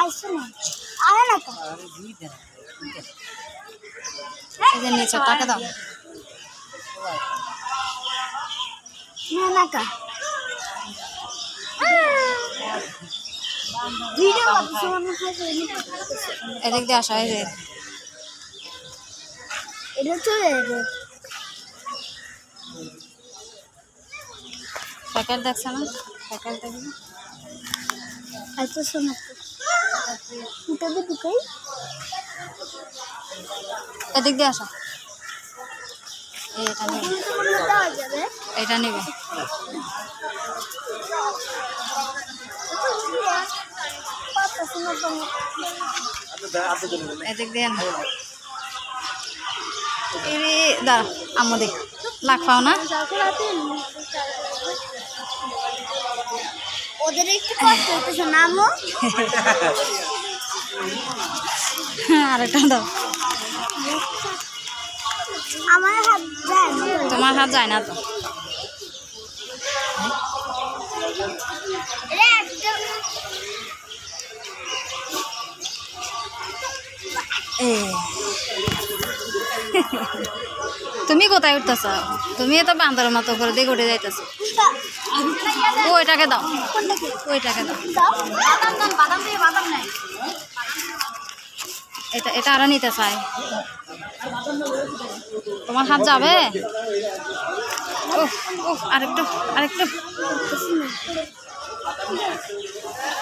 আইসো না আরে না কা এই যে নিচে টাকা দাও না না কা ভিডিও করতেছ মনে হয় এদিক দিয়ে আসো এই যে এটা চলে যাবে প্যাকেট দেখছ না প্যাকেট দেখবি আইতো শোনা এটা তো ঢুকাই এদিক দিয়ে আসো এটা নিবে দেওয়া যাবে এটা নিবে পাতা শোনা তো এদিক দিয়ে না এরে দাঁড়া আম্মু দেখ লাখ পাও না ওদের একটু কষ্ট হইতেছে না আম্মু আরেকটা দাও আমার হাত যায় না তোমার হাত যায় না তো এটা একটা তুমি কোথায় উঠতেছ তুমি তো বান্দরের মতো করে দিয়ে উঠে যাইতেছ ওইটাকে দাও ওইটাকে দাও দাও বাদাম দিয়ে বাদাম নাই এটা এটা আরো নিতে চাই তোমার হাত যাবে ও ও আরেকটু আরেকটু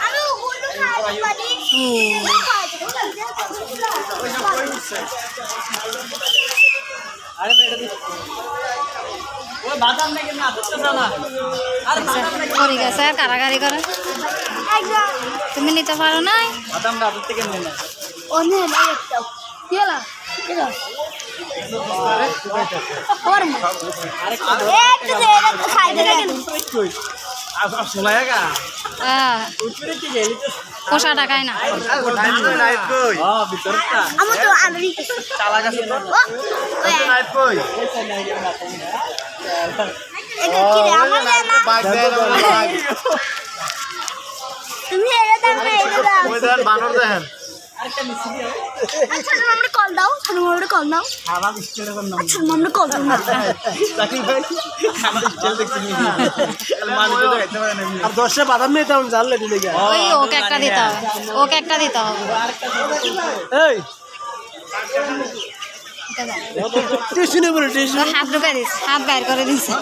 আমি ওগুলো খাই পারি আরে মেরে দি ওই বাদাম নাকি না ধরতে না আরে বাদাম নাকি পড়ে গেছে আর কারাগারি করে একদম তুমি নিতে পারো না বাদাম না ধরতে কেন না অনেক একটা কেলা কেলা और एक दे खाई दे কই আজ শোনায়গা ऊपर কি গেলি তো পোষা টাকায় না নাইট কই ভিতরটা আমি তো আলরি চালা গেছে তো ওই নাইট কই এটা কি রে আমার না বাগ দেন তুমি এর দাম না এর দাম ওই দেন বানর দেন আচ্ছা আমরা কল দাও আমরা কল দাও খাওয়া স্টেল এর নাম আচ্ছা আমরা কল দাও না সাকিব ভাই খাওয়া স্টেল দেখছি মান তো খাইতে পারে না আর 10 বাদাম নিয়ে দাও জানলে দিলে গা ওই ওকে একটা দিতে হবে ওকে একটা দিতে হবে এই এটা দাও। টিস্যু নে বলে টিস্যু ও হাত ঢুকাই দিস হাত বাইর করে দিছে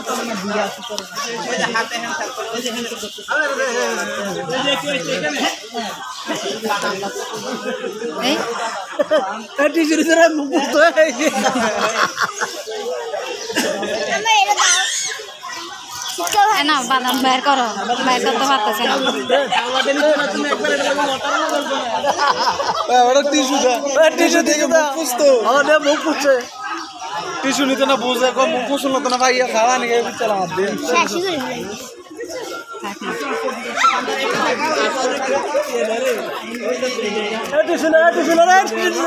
এই টিস্যু রে মুখ তো আমরা এর দাও শিক্ষা এ নাও বাদাম বাইর করো বাইর করতে পারতেছে না ওরা টিস্যু দা টিস্যু থেকে মুখ পুছতো আরে মুখ পুছছে টিস্যু নিতে না বুঝে কো মুখ পুছল না ভাইয়া খাওয়া নিয়ে চলা হাত দে শেষ করে টিস্যু না টিস্যু না টিস্যু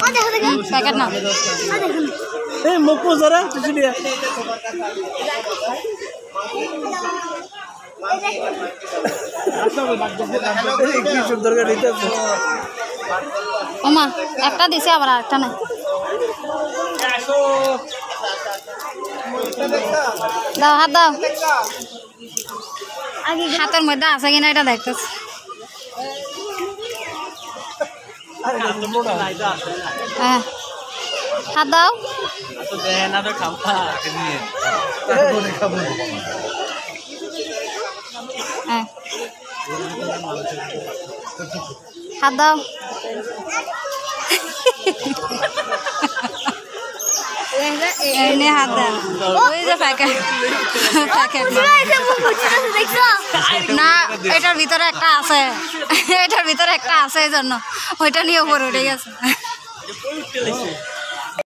ও দেখো দেখো প্যাকেট নাও ও দেখো এই মুখ পুছ রে টিস্যু নিয়ে কি সুন্দর করে নিতেছে ওমা একটা দিছে আবার আরেকটা নাই দাও হাত দাও আগে হাতের মধ্যে আছে কিনা এটা দেখতেছি হ্যাঁ হাত দাও হ্যাঁ হাত দাও এনে হাত দাও ওই যে প্যাকেট প্যাকেট দেখছো না এটার ভিতরে একটা আছে এটার ভিতরে একটা আছে এই জন্য ওইটা নিয়ে উপরে উঠে গেছে